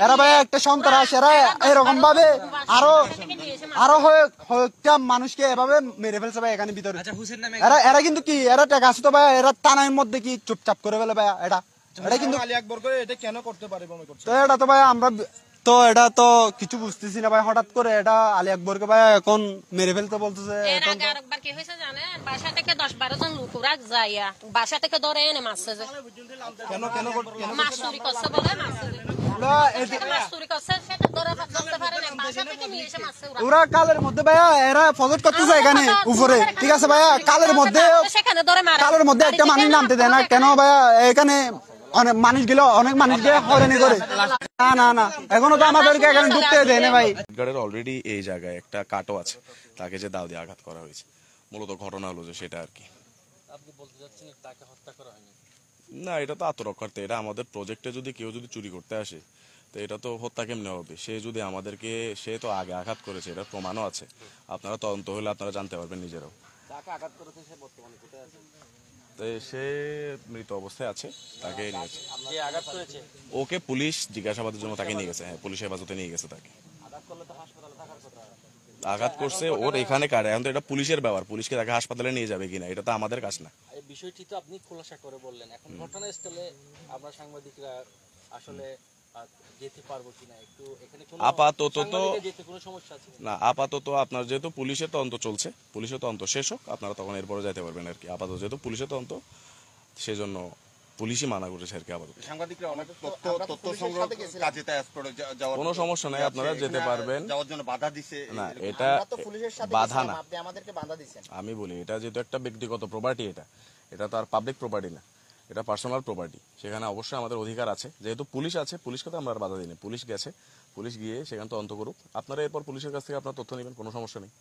এরা ভাই একটা সন্ত্রাস, এরা এরকম ভাবে আরো আরো হত্যা মানুষকে এভাবে মেরে ফেলছে ভাই এখানে ভিতরে। এরা কিন্তু কি এরা টাকা আছে তো ভাই, এরা থানার মধ্যে কি চুপচাপ করে ফেলে ভাই। এটা কিন্তু আলী আকবর করে এটা কেন করতে পারে মনে করছে? তো এটা তো ভাই আমরা তো এটা তো কিছু বুঝতেছি না ভাই, হঠাৎ করে এটা আলী আকবরকে ভাই এখন মেরে ফেলতে বলতেছে। এর আগে আরেকবার কি হয়েছে জানেন, বাসা থেকে 10-12 জন লোক ওরা যাইয়া বাসা থেকে ধরে এনে মারছে। যে কেন মাছ চুরি করছে বলে মাছ চুরি করছে, সেটা ধরে ধরতে পারে না, বাসা থেকে নিয়ে এসে মারছে ওরা। কালের মধ্যে ভাইয়া এরা ফজর করতেছে এখানে উপরে, ঠিক আছে ভাইয়া, কালের মধ্যে সেখানে ধরে মারা, কালের মধ্যে একটা মানুষ নামতে দেয় না কেন ভাইয়া? এখানে অনেক মানুষ গেলে অনেক মানুষকে হয়রানি করে। না না এখনো তো আমাদেরকে এখানে ঢুকতে দেয় না ভাই। অলরেডি এই জায়গায় একটা কাটও আছে, তাকে যে দাও দিয়ে আঘাত করা হয়েছে। মূলত ঘটনা হলো যে সেটা আর কি। আপনি বলতে যাচ্ছেন তাকে হত্যা করা হয়নি? না, এটা তো আত্মরক্ষার্থে। এটা আমাদের প্রজেক্টে যদি কেউ যদি চুরি করতে আসে তো এটা তো হত্যা কেমনে হবে? সে যদি আমাদেরকে, সে তো আগে আঘাত করেছে, এটা প্রমাণও আছে। আপনারা তদন্ত হলে আপনারা জানতে পারবেন নিজেরাও। তাকে আঘাত করেছে সে বর্তমানে কোথায় আছে? তো সে মৃত অবস্থায় আছে, তাকে নিয়েছে। যে আঘাত করেছে ওকে পুলিশ জিজ্ঞাসাবাদের জন্য তাকে নিয়ে গেছে। হ্যাঁ, পুলিশ হেফাজতে নিয়ে গেছে তাকে। আঘাত করলে তো হাসপাতালে থাকার কথা। আঘাত করছে ওর এখানে কাটে, এখন তো এটা পুলিশের ব্যাপার। পুলিশকে তাকে হাসপাতালে নিয়ে যাবে কিনা এটা তো আমাদের কাজ না। এই বিষয়টি তো আপনি খোলাসা করে বললেন, এখন ঘটনাস্থলে আমরা সাংবাদিকরা আসলে যেতে পারবো কিনা একটু, এখানে কোনো আপাতত তো যেতে কোনো সমস্যা আছে না। আপাতত আপনার যেহেতু পুলিশের তদন্ত চলছে, পুলিশের তদন্ত শেষ হোক, আপনারা তখন এরপরে যাইতে পারবেন আর কি। আপাতত যেহেতু পুলিশের তদন্ত, সেজন্য পুলিশই মানা করেছে আর কি। আপাতত সাংবাদিকরা অনেক তথ্য সংগ্রহ কাজে যাওয়ার কোনো সমস্যা নাই, আপনারা যেতে পারবেন। যাওয়ার জন্য বাধা দিছে না, এটা বাধা না। আপনি আমাদেরকে বাধা দিবেন। আমি বলি, এটা যেহেতু একটা ব্যক্তিগত প্রপার্টি, এটা তো আর পাবলিক প্রপার্টি না, এটা পার্সোনাল প্রপার্টি। সেখানে অবশ্যই আমাদের অধিকার আছে। যেহেতু পুলিশ আছে, পুলিশকে তো আমরা আর বাধা দিই। পুলিশ গেছে, পুলিশ গিয়ে সেখানে তদন্ত করুক। আপনারা এরপর পুলিশের কাছ থেকে আপনার তথ্য নেবেন, কোনো সমস্যা নেই।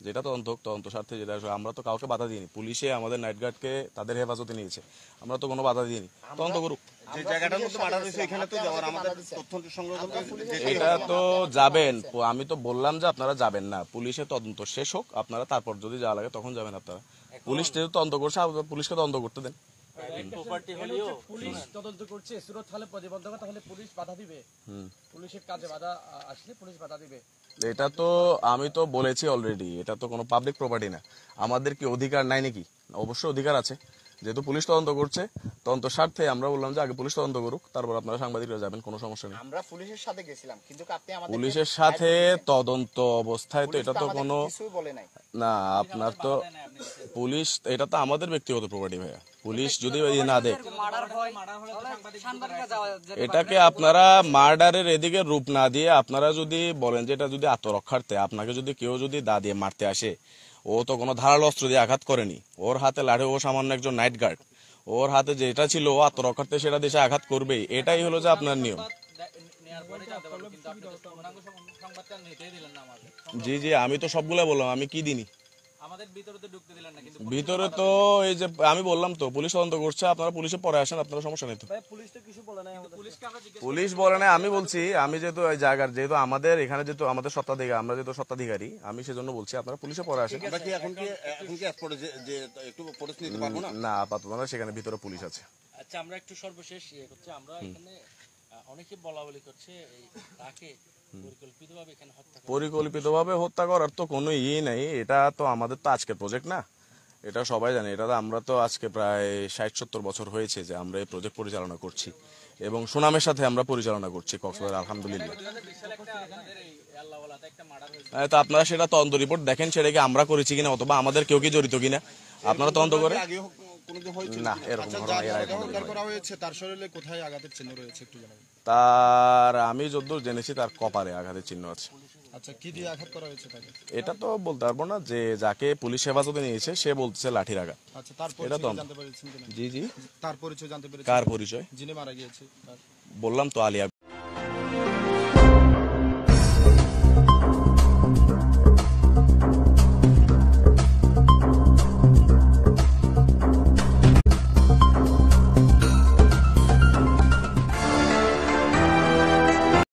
যেটা তদন্ত স্বার্থে যেটা, আমরা তো কাউকে বাধা দিইনি। পুলিশে আমাদের নাইট গার্ডকে তাদের হেফাজতে নিয়েছে, আমরা তো কোনো বাধা দিইনি। তদন্ত করুক। যে জায়গাটার মধ্যে মার্ডার হয়েছে এখানে তো যাওয়ার আমাদের তথ্য সংগ্রহ করতে এটা তো যাবেন, আমি তো বললাম যে আপনারা যাবেন না, পুলিশের তদন্ত শেষ হোক, আপনারা তারপর যদি যাওয়া লাগে তখন যাবেন আপনারা। পুলিশ যেহেতু তদন্ত করছে, পুলিশকে তদন্ত করতে দেন। পুলিশ তদন্ত করছে, সুরত হলে প্রতিবন্ধকতা তাহলে পুলিশ বাধা দিবে, পুলিশের কাজে বাধা আসলে পুলিশ বাধা দিবে। এটা তো আমি তো বলেছি অলরেডি, এটা তো কোনো পাবলিক প্রপার্টি না। আমাদের কি অধিকার নাই নাকি? অবশ্যই অধিকার আছে। যেহেতু পুলিশ তদন্ত করছে, তদন্ত স্বার্থে আমরা বললাম যে আগে পুলিশ তদন্ত করুক, তারপর আপনারা সাংবাদিকরা যাবেন, কোনো সমস্যা নেই। আমরা পুলিশের সাথে গেছিলাম, কিন্তু আপনি আমাদের পুলিশের সাথে তদন্ত অবস্থায় তো এটা তো কোনো কিছুই বলে নাই না। আপনার তো পুলিশ, এটা তো আমাদের ব্যক্তিগত প্রপার্টি ভাইয়া। পুলিশ যদি না দেয়, এটাকে আপনারা মার্ডারের এদিকে রূপ না দিয়ে আপনারা যদি বলেন যে এটা যদি আত্মরক্ষার্থে, আপনাকে যদি কেউ যদি দা দিয়ে মারতে আসে, ও তো কোনো ধারালো অস্ত্র দিয়ে আঘাত করেনি। ওর হাতে লাঠি, ও সামান্য একজন নাইট গার্ড, ওর হাতে যেটা ছিল ও আত্মরক্ষার্থে সেটা দেশে আঘাত করবেই। এটাই হলো যে আপনার নিয়ম। জি জি, আমি তো সবগুলা বললাম, আমি কি দিনি ভিতরে তো এই যে আমি বললাম তো পুলিশ তদন্ত করছে, আপনারা পুলিশে পরে আসেন, আপনারা সমস্যা নেই তো। পুলিশ বলে না, আমি বলছি, আমি যেহেতু এই জায়গার, যেহেতু আমাদের এখানে যেহেতু আমাদের সত্ত্বাধিকারী, আমরা যেহেতু সত্ত্বাধিকারী, আমি সেজন্য বলছি আপনারা পুলিশে পরে আসেন। না, আপাতত না, সেখানে ভিতরে পুলিশ আছে। আচ্ছা, আমরা একটু সর্বশেষ হচ্ছে, আমরা এখানে অনেকে বলা বলি করছে তাকে পরিকল্পিতভাবে হত্যা করার তো কোনো ইয়ে নাই। এটা তো আমাদের তো আজকের প্রজেক্ট না, এটা সবাই জানে। এটা তো আমরা তো আজকে প্রায় 60-70 বছর হয়েছে যে আমরা এই প্রজেক্ট পরিচালনা করছি, এবং সুনামের সাথে আমরা পরিচালনা করছি কক্সবাজার, আলহামদুলিল্লাহ। তো আপনারা সেটা তদন্ত রিপোর্ট দেখেন, সেটাকে আমরা করেছি কিনা অথবা আমাদের কেউ কি জড়িত কিনা আপনারা তদন্ত করে। না, এরকম তার আমি যতদূর জেনেছি তার কপালে আঘাতের চিহ্ন আছে। আচ্ছা, কি দিয়ে আঘাত করা হয়েছে তাকে? এটা তো বলতে পারবো না, যে যাকে পুলিশ হেফাজতে নিয়েছে সে বলতেছে লাঠির আঘাত। আচ্ছা, তারপর এটা তো জানতে পেরেছেন কিনা? জি জি। তার পরিচয় জানতে পেরেছেন? কার পরিচয়? যিনি মারা গিয়েছে বললাম তো, আলিয়া।